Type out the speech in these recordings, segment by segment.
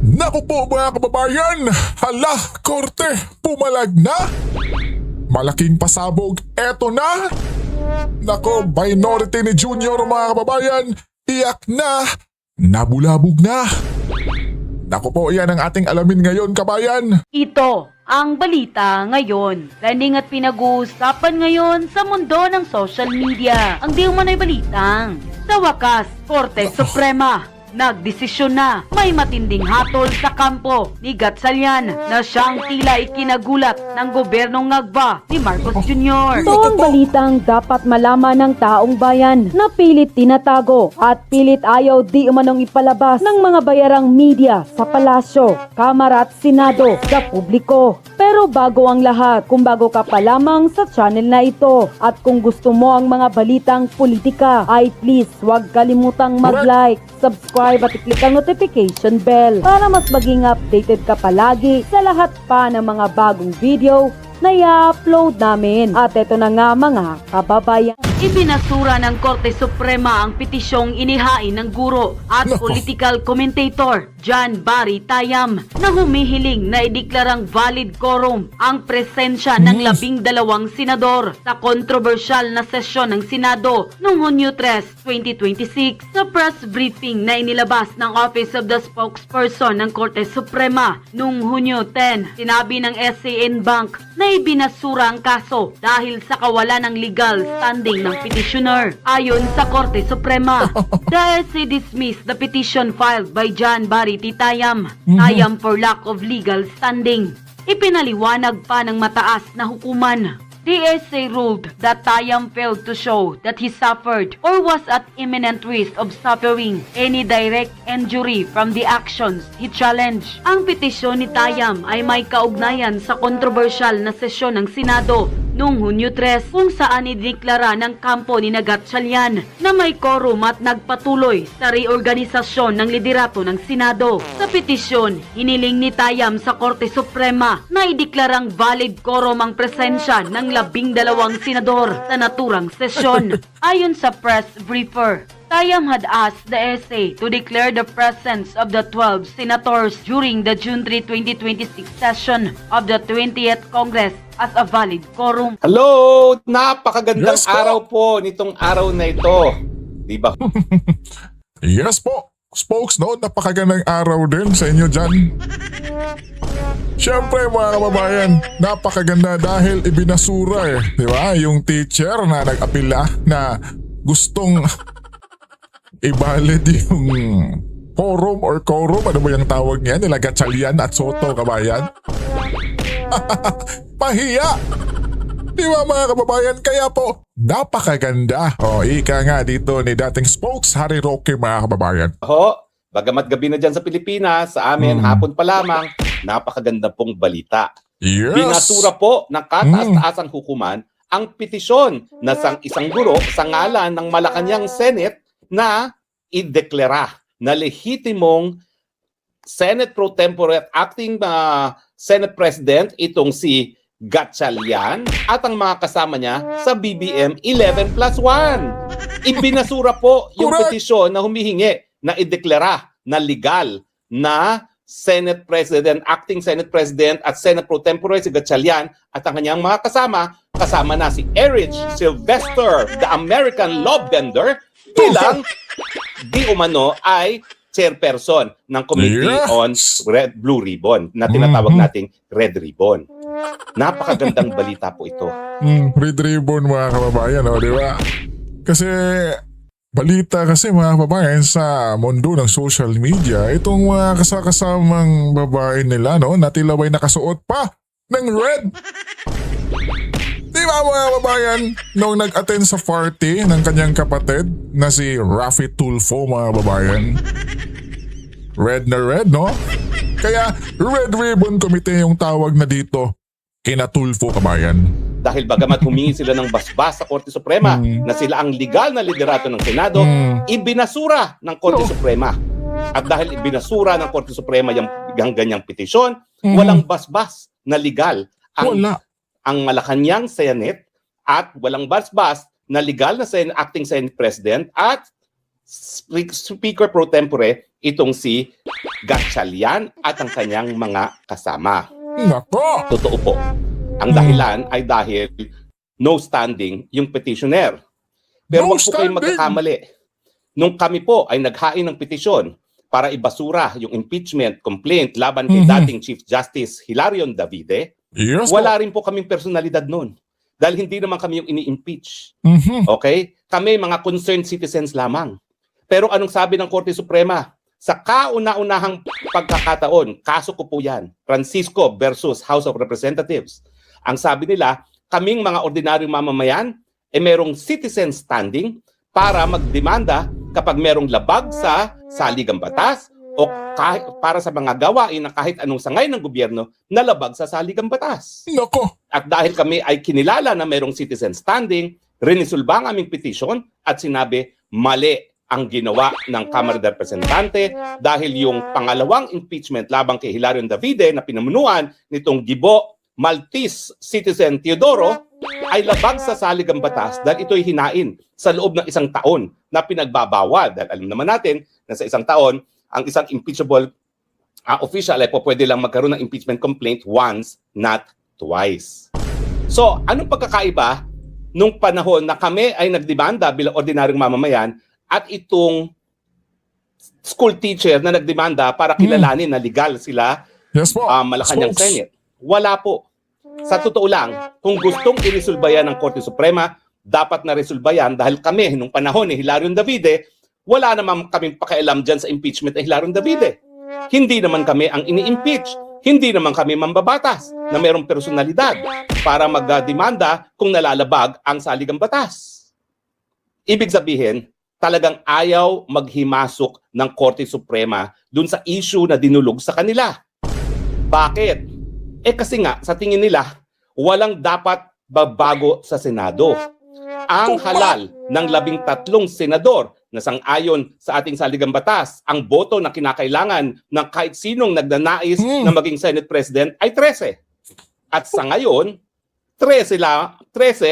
Naku po mga kababayan, hala, korte, pumalag na. Malaking pasabog, eto na. Nako, minority ni Junior mga kababayan, iyak na, nabulabog na. Naku po, yan ang ating alamin ngayon kabayan. Ito ang balita ngayon. Trending at pinag-uusapan ngayon sa mundo ng social media. Ang di umano'y balitang sa wakas, Korte Suprema nagdesisyon na may matinding hatol sa kampo ni Gatchalian na siyang tila ikinagulat ng gobyernong ngagba ni Marcos Jr. Ito ang balitang dapat malaman ng taong bayan na pilit tinatago at pilit ayaw di umanong ipalabas ng mga bayarang media sa palasyo, kamara at senado sa publiko. Pero bago ang lahat, kung bago ka pa lamang sa channel na ito at kung gusto mo ang mga balitang politika, ay please huwag kalimutang mag-like, subscribe at i-click ang notification bell para mas maging updated ka palagi sa lahat pa ng mga bagong video na i-upload namin. At ito na nga mga kababayan. Ibinasura ng Korte Suprema ang petisyong inihain ng guro at political commentator John Barry Tayam na humihiling na ideklarang valid quorum ang presensya ng 12 senador sa kontrobersyal na sesyon ng Senado noong Hunyo 3, 2026. Sa press briefing na inilabas ng Office of the Spokesperson ng Korte Suprema noong Hunyo 10, sinabi ng SCN Bank na ibinasura ang kaso dahil sa kawalan ng legal standing ng petitioner. Ayon sa Korte Suprema, the SC dismissed the petition filed by John Barry Tayam for lack of legal standing. Ipinaliwanag pa ng mataas na hukuman. The SC ruled that Tayam failed to show that he suffered or was at imminent risk of suffering any direct injury from the actions he challenged. Ang petisyon ni Tayam ay may kaugnayan sa kontrobersyal na sesyon ng Senado noong Hunyo 3 kung saan ideklara ng kampo ni Gatchalian na may quorum at nagpatuloy sa reorganisasyon ng liderato ng Senado. Sa petisyon, hiniling ni Tayam sa Korte Suprema na ideklarang valid quorum ang presensya ng 12 senador sa naturang sesyon. Ayon sa press briefer, Tayam had asked the SA to declare the presence of the 12 senators during the June 3, 2026 session of the 20th Congress as a valid quorum. Hello! Napakagandang Yes, po. araw po nitong araw na ito. Di ba? Yes po, spokes no, napakagandang araw din sa inyo dyan. Siyempre mga kababayan, napakaganda dahil ibinasura di ba? Yung teacher na nag-apila na gustong ibalid yung quorum or quorum, ano ba yung tawag niya, nila Gatchalian at Soto kabayan. Pahiya! Di ba mga kababayan, kaya po napakaganda. O ika nga dito ni dating spokes Harry Roque mga kababayan. Ho, bagamat gabi na dyan sa Pilipinas, sa amin hapon pa lamang, napakaganda pong balita. Yes! Binasura po ng kataas-taasang hukuman ang petisyon na isang guro sa ngalan ng Malacanang Senate na ideklara na lehitimong Senate Pro Tempore at Acting Senate President itong si Gatchalian at ang mga kasama niya sa BBM 11+1. Ibinasura po yung Correct. petisyon na humihingi na ideklara na legal na Senate President, Acting Senate President at Senate Pro Tempore si Gatchalian at ang kanyang mga kasama na si Erich Sylvester, the American Lawbender, bilang di umano ay chairperson ng Committee Yes. on Blue Ribbon na tinatawag nating Red Ribbon. Napakagandang balita po ito. Red ribbon mga kababayan, o di ba? Kasi balita kasi mga kababayan sa mundo ng social media, itong mga kasakasamang babae nila no, na tila ba'y nakasuot pa ng red. Di ba mga kababayan, nung nag-attend sa party ng kanyang kapatid na si Raffy Tulfo mga kababayan. Red na red, no? Kaya Red Ribbon Committee yung tawag na dito kina Tulfo kabayan. Dahil bagamat humingi sila ng basbas sa Korte Suprema na sila ang legal na liderato ng Senado, ibinasura ng Korte Suprema. At dahil ibinasura ng Korte Suprema yung ganyang petisyon, walang basbas na legal ang Malacanang Senate at walang basbas na legal na Acting Senate President at Speaker Pro Tempore itong si Gatchalian at ang kanyang mga kasama. Nako! Totoo po. Ang dahilan ay dahil no standing yung petitioner. Pero No wag po kayong standing. magkakamali. Nung kami po ay naghain ng petisyon para ibasura yung impeachment complaint laban kay dating Chief Justice Hilarion Davide, Yes wala rin po kaming personalidad noon. Dahil hindi naman kami yung ini-impeach. Mhm. Okay? Kami mga concerned citizens lamang. Pero anong sabi ng Korte Suprema? Sa kauna-unahang pagkakataon, kaso ko po yan, Francisco versus House of Representatives. Ang sabi nila, kaming mga ordinaryong mamamayan, merong citizen standing para magdemanda kapag merong labag sa saligang batas o para sa mga gawain na kahit anong sangay ng gobyerno na labag sa saligang batas. Nako! At dahil kami ay kinilala na merong citizen standing, rinisolba ang aming petition at sinabi mali ang ginawa ng Kamara de Representante dahil yung pangalawang impeachment labang kay Hilarion Davide na pinamunuan nitong Gibo Maltese citizen Teodoro ay labag sa saligang batas dahil ito'y hinain sa loob ng 1 taon na pinagbabawal. Dahil alam naman natin na sa 1 taon, ang isang impeachable official ay pwede lang magkaroon ng impeachment complaint once, not twice. So, anong pagkakaiba nung panahon na kami ay nagdemanda bilang ordinaryong mamamayan at itong school teacher na nagdemanda para kilalanin na legal sila Yes po. Malacanang Spokes. Senate? Wala po. Sa totoo lang, kung gustong iresolba yan ng Korte Suprema, dapat na resolba yan dahil kami, nung panahon ni Hilarion Davide, wala naman kaming pakialam dyan sa impeachment ni Hilarion Davide. Hindi naman kami ang ini-impeach. Hindi naman kami mambabatas na mayroong personalidad para magdemanda kung nalalabag ang saligang batas. Ibig sabihin, talagang ayaw maghimasok ng Korte Suprema dun sa issue na dinulog sa kanila. Bakit? Kasi nga, sa tingin nila, walang dapat babago sa Senado. Ang halal ng 13 senador na sang-ayon sa ating saligang batas, ang boto na kinakailangan ng kahit sinong nagnanais na maging Senate President ay 13. At sa ngayon, 13,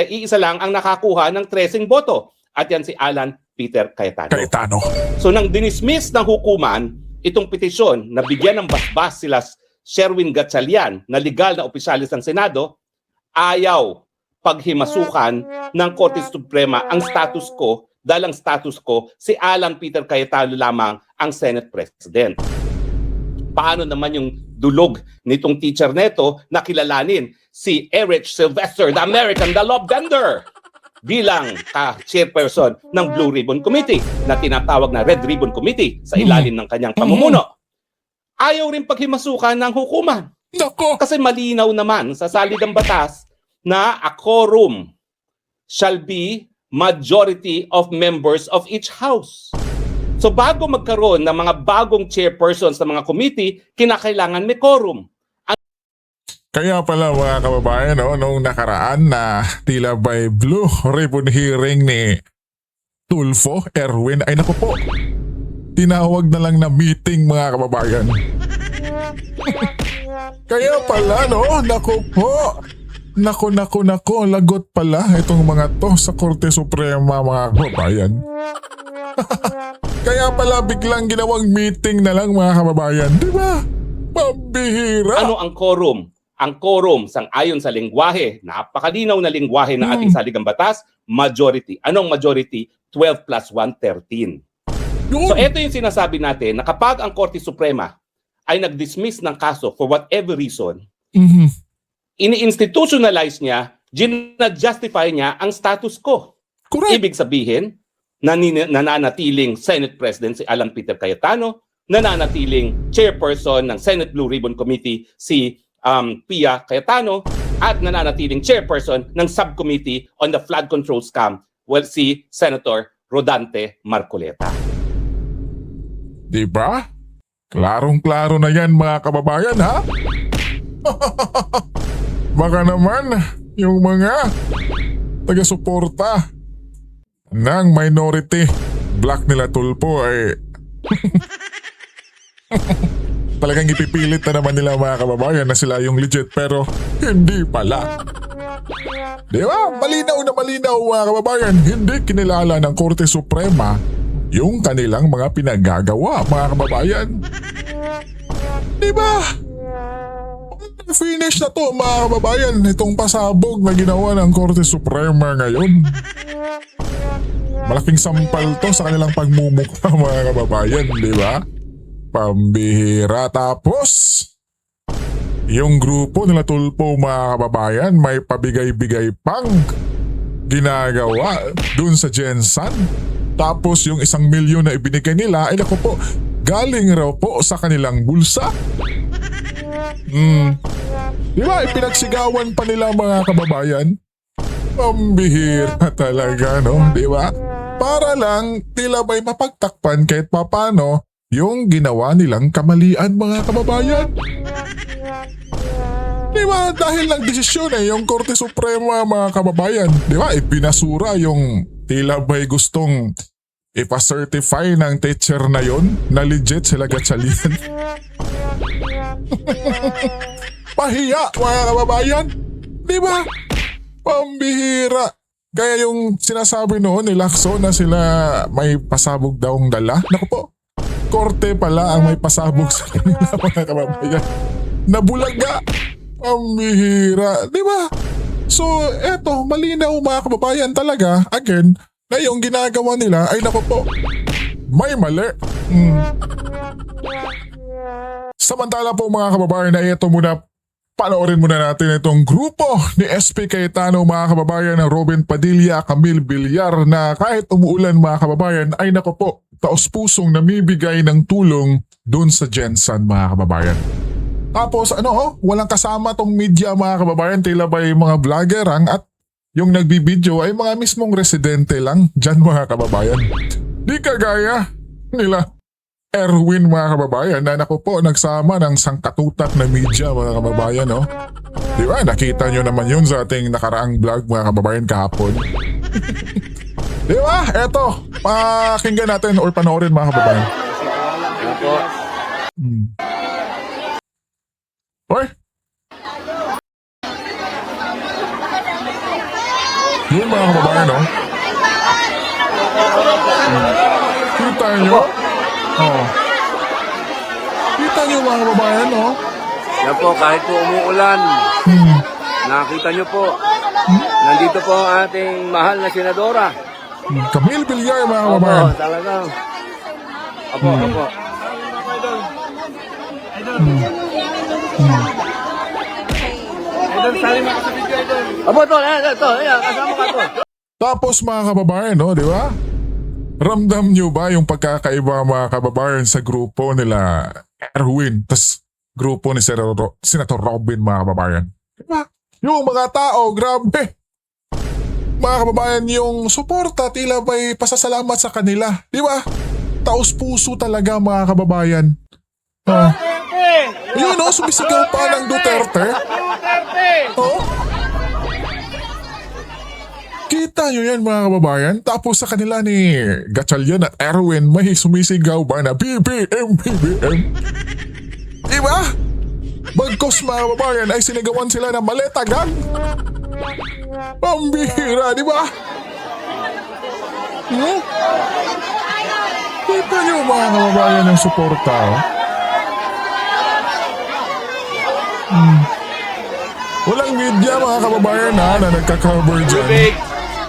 iisa lang ang nakakuha ng 13 boto. At yan si Alan Peter Cayetano. Cayetano. So nang dinismiss ng hukuman itong petisyon na bigyan ng basbas sila Sherwin Gatchalian na legal na opisyalis ng Senado, ayaw paghimasukan ng Korte Suprema ang status quo dahil ang status quo si Alan Peter Cayetano lamang ang Senate President. Paano naman yung dulog nitong teacher neto na kilalanin si Erich Sylvester, the American, the law bender, bilang chairperson ng Blue Ribbon Committee na tinatawag na Red Ribbon Committee sa ilalim ng kanyang pamumuno. Ayaw rin paghimasukan ng hukuman. Nako! Kasi malinaw naman sa saligang batas na a quorum shall be majority of members of each house. So bago magkaroon ng mga bagong chairpersons ng mga committee, kinakailangan may quorum. Kaya pala mga kababayan, nung nakaraan na tila by Blue Ribbon hearing ni Tulfo Erwin, ay naku po, tinawag na lang na meeting mga kababayan. Kaya pala naku po, naku, lagot pala itong mga to sa Korte Suprema mga kababayan. Kaya pala biglang ginawang meeting na lang mga kababayan, di ba? Pambihira. Ano ang quorum? Ang quorum, sang-ayon sa lengguwahe, napakalinaw na lengguwahe ng ating saligang batas, majority. Anong majority? 12 plus 1, 13. Yun. So ito yung sinasabi natin na kapag ang Korte Suprema ay nag-dismiss ng kaso for whatever reason, Mhm. ini-institutionalize niya, gina-justify niya ang status quo. Correct. Ibig sabihin, nananatiling Senate President si Alan Peter Cayetano, nananatiling chairperson ng Senate Blue Ribbon Committee si Pia Cayetano, at nananatiling chairperson ng subcommittee on the flood control scam, si Senator Rodante Marcoleta. Diba? Klarong-klaro na yan mga kababayan ha? Baka naman yung mga taga-suporta ng minority black nila Tulfo ay talagang ipipilit na naman nila mga kababayan na sila yung legit pero hindi pala. Di ba? Malinaw na malinaw mga kababayan, hindi kinilala ng Korte Suprema yung kanilang mga pinagagawa mga kababayan. Diba? Finish na to mga kababayan, itong pasabog na ginawa ng Korte Suprema ngayon. Malaking sampal to sa kanilang pagmumukha mga kababayan, di ba? Pambihira. Tapos, yung grupo nila Tulpo mga kababayan, may pabigay-bigay pang ginagawa dun sa Jensan. Tapos yung 1 milyon na ibinigay nila, ay naku po, galing raw po sa kanilang bulsa. Di ba, ipinagsigawan pa nila mga kababayan? Pambihira talaga, no? Di ba? Para lang tila ba'y mapagtakpan kahit papano yung ginawa nilang kamalian mga kababayan. Di ba? Dahil nagdesisyon yung Korte Suprema mga kababayan. Di ba? Ipinasura yung tila ba'y gustong ipa-certify ng teacher na yon na legit sila Gatchalian. Pahiya mga kababayan. Di ba? Pambihira. Kaya yung sinasabi noon ni Lacson na sila may pasabog daw ang dala. Naku po, korte pala ang may pasabog sa kanila mga kababayan. Nabulaga. Pambihira. Di ba? So eto, malinaw mga kababayan talaga. Again, na yung ginagawa nila ay naku po, may mali. Samantala po mga kababayan na ito muna, panoorin muna natin itong grupo ni SP Cayetano mga kababayan ng Robin Padilla, Camille Villar na kahit umuulan mga kababayan ay naku po, taos-pusong namibigay ng tulong dun sa Jensan mga kababayan. Tapos walang kasama tong media mga kababayan, tila ba yung mga vlogger at yung nagbibideo ay mga mismong residente lang dyan mga kababayan. Di kagaya nila Erwin mga kababayan na naku po nagsama ng sangkatutak na media mga kababayan, no? Di ba? Nakita nyo naman yun sa ating nakaraang vlog mga kababayan kahapon. Di ba? Eto, pakinggan natin or panoorin mga kababayan. Hoy! Yun mga kababayan, no? Kita nyo? Kita nyo mga kababayan, no? Yan po, kahit po umuulan, nakita nyo po, nandito po ang ating mahal na senadora. Camille Villar mga kababayan. Opo, talagang. Opo. Opo, ito, kasama ka to. Tapos mga kababayan, no, di ba? Ramdam nyo ba yung pagkakaiba mga kababayan sa grupo nila Erwin, tas grupo ni Senator Robin mga kababayan? Diba? Yung mga tao, grabe. Mga kababayan, yung suporta tila ba'y pasasalamat sa kanila. Diba? Taos puso talaga mga kababayan. Yun sumisigaw pa ng Duterte. Kita nyo yan mga kababayan. Tapos sa kanila ni Gatchalian at Erwin may sumisigaw ba na BBM. Diba? Bagkos mga kababayan ay sinigawan sila ng maletagan. Pambihira, diba? Kita nyo mga kababayan yung suporta. Walang media mga kababayan na nagka-cover dyan. Tubig.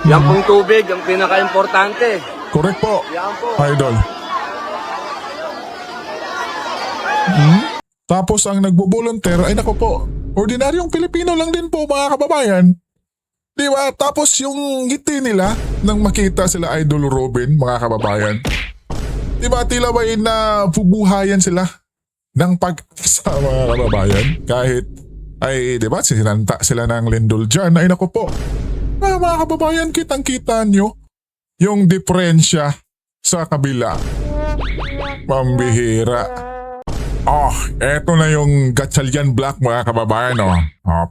Yan pong tubig, ang pinaka-importante. Correct po, Yan po. idol. Tapos ang nagbo-volunteer ay naku po, ordinaryong Pilipino lang din po mga kababayan. Di ba? Tapos yung ngiti nila nang makita sila Idol Robin mga kababayan. Di ba tila ba nabubuhayan sila ng pag-asa mga kababayan? Kahit ay di ba sinanta sila ng lindol dyan ay naku po. Mga kababayan, kitang-kita nyo yung diferensya sa kabila. Pambihira. Eto na yung Gatchalian Black mga kababayan.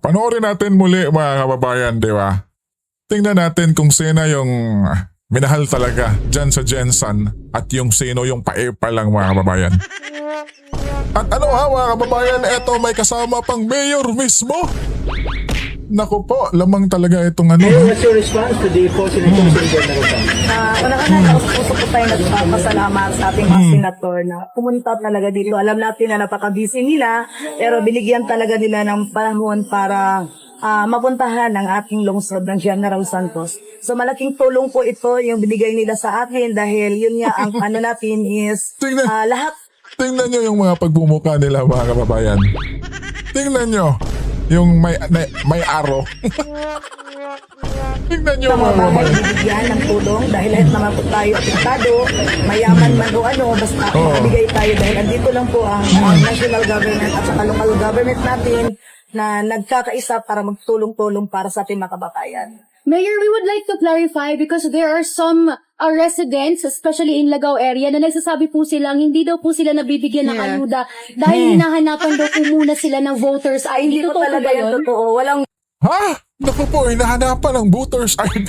Panoorin natin muli mga kababayan, di ba? Tingnan natin kung sino yung minahal talaga dyan sa Jensan at yung sino yung paepa lang mga kababayan. At mga kababayan, eto may kasama pang mayor mismo. Naku po, lamang talaga itong ano. Mayor, what's your response to the post in General Fund? Unang-una, gusto po tayo nagpapasalamat sa ating mga senator na pumunta talaga dito. Alam natin na napaka-busy nila, pero binigyan talaga nila ng panahon para mapuntahan ang ating lungsod ng General Santos. So malaking tulong po ito yung binigay nila sa atin dahil yun nga ang ano natin is Tingnan. lahat. Tingnan nyo yung mga pagbumuka nila mga kababayan. Tingnan nyo. Yung may aro. Tingnan nyo Sa mga mga bahay kababayan. bibigyan ng tulong dahil lahat naman po tayo apektado, mayaman man o ano, basta magbigay tayo dahil andito lang po ang national government at saka local government natin na nagkakaisa para magtulong-tulong para sa ating mga kababayan. Mayor, we would like to clarify because there are some residents, especially in Lagao area, na nagsasabi po silang hindi daw po sila nabibigyan ng ayuda dahil hinahanapan daw po muna sila ng voters ID. Hindi po Totoo po talaga ba yan yun? totoo. Walang Ha? Naku po, hinahanapan ng voters ID.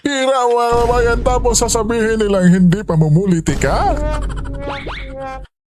Bihira mga kababayan, tapos sasabihin nilang hindi pamumuliti ka?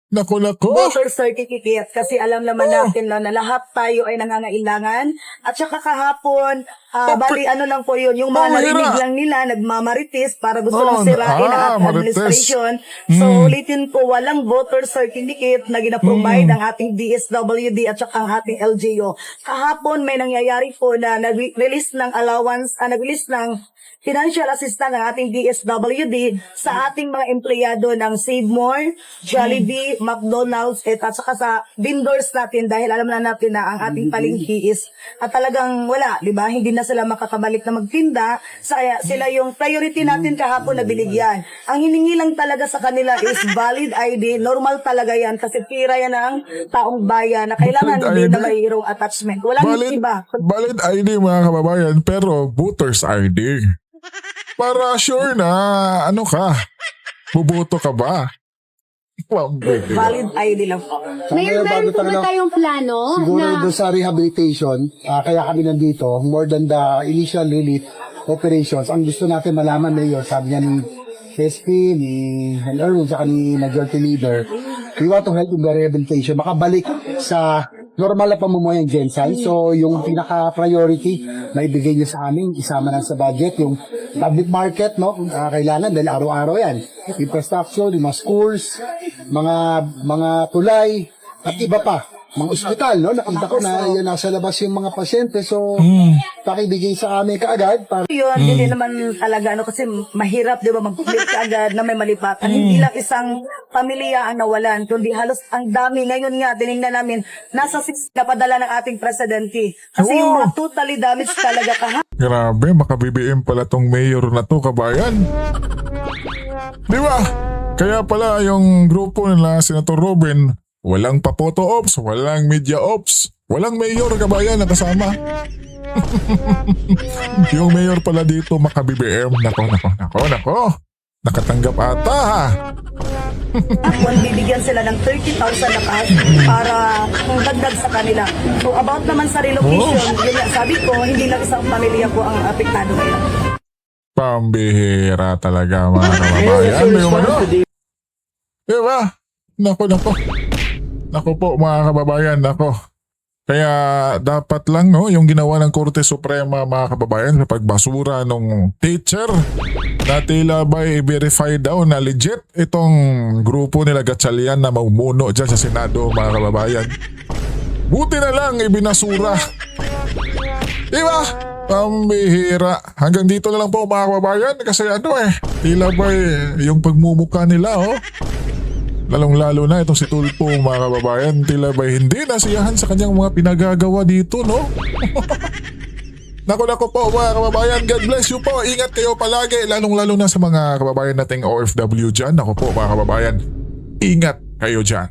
Naku. voter certificate kasi alam naman natin na lahat tayo ay nangangailangan at saka kahapon bali ano lang po yun yung mga narinig lang nila nagmamarites para gusto lang sirain ang ating marites. administration. So ulitin po, walang voter certificate na ginaprovide ang ating DSWD at saka ang ating LGU. Kahapon may nangyayari po na nag-release ng allowance, nag-release ng financial assistance ng ating DSWD sa ating mga empleyado ng Save More, Jollibee, McDonald's, at saka sa vendors natin dahil alam na natin na ang ating palengke is at talagang wala, di ba? Hindi na sila makakabalik na magtinda, kaya sila yung priority natin kahapon na binigyan. Ang hiningi lang talaga sa kanila is valid ID, normal talaga yan kasi pira yan ng taong bayan na kailangan Valid hindi ID? na mayroong attachment. Walang iba. Valid ID mga kababayan, pero voters ID. Para sure na ano ka, buboto ka ba? Valid ID lang po. Mayor, meron po ba talaga- tayong plano Siguro na... doon sa rehabilitation, kaya kami nandito, more than the initial relief operations, ang gusto natin malaman, Mayor, sabi niya ni SSP, ni Erwin, saka ni Majority Leader, we want to help in the rehabilitation, makabalik sa normal na pamumuhay ng Gensan. So, yung pinaka-priority na ibigay niyo sa amin, isama na sa budget, yung public market, no? Kailangan dahil araw-araw yan. Infrastructure, yung mga schools, mga tulay, at iba pa. Mga ospital, no? Nakita ko na yan nasa labas yung mga pasyente. So, pakibigay sa amin kaagad para Yun, hindi naman talaga, kasi mahirap, di ba, mag-click ka agad na may malipatan. Hindi lang isang pamilya ang nawalan, kundi halos ang dami. Ngayon nga, tinignan namin, nasa 6 na padala ng ating presidente. Kasi yung mga totally damaged talaga Grabe, maka-BBM pala tong mayor na to, kabayan. Di ba? Kaya pala yung grupo nila, Senator Robin, walang pa-photo ops, walang media ops, walang mayor, kabayan, na kasama. Yung mayor pala dito, maka-BBM. Nako. Nakatanggap ata, ha? Kung bibigyan sila ng 30,000 na cash para kung dagdag sa kanila. So about naman sa relocation, yun nga, sabi ko, hindi lang isang pamilya po ang apektado ngayon. Pambihira talaga, mga Mayor, kababayan. what's your Yung ano? response to the Diba? Nako. Nako po mga kababayan, nako. Kaya dapat lang no, yung ginawa ng Korte Suprema mga kababayan sa pagbasura ng teacher na tila ba i-verify daw na legit itong grupo nila Gatchalian na mamumuno dyan sa Senado mga kababayan. Buti na lang ibinasura. Diba? Pambihira. Hanggang dito na lang po mga kababayan kasi tila ba yung pagmumuka nila lalong-lalo na itong si Tulpo mga kababayan, tila ba hindi nasiyahan sa kanyang mga pinagagawa dito, no? Nako po mga kababayan, God bless you po. Ingat kayo palagi, lalong-lalo na sa mga kababayan nating OFW dyan. Nako po mga kababayan, ingat kayo dyan.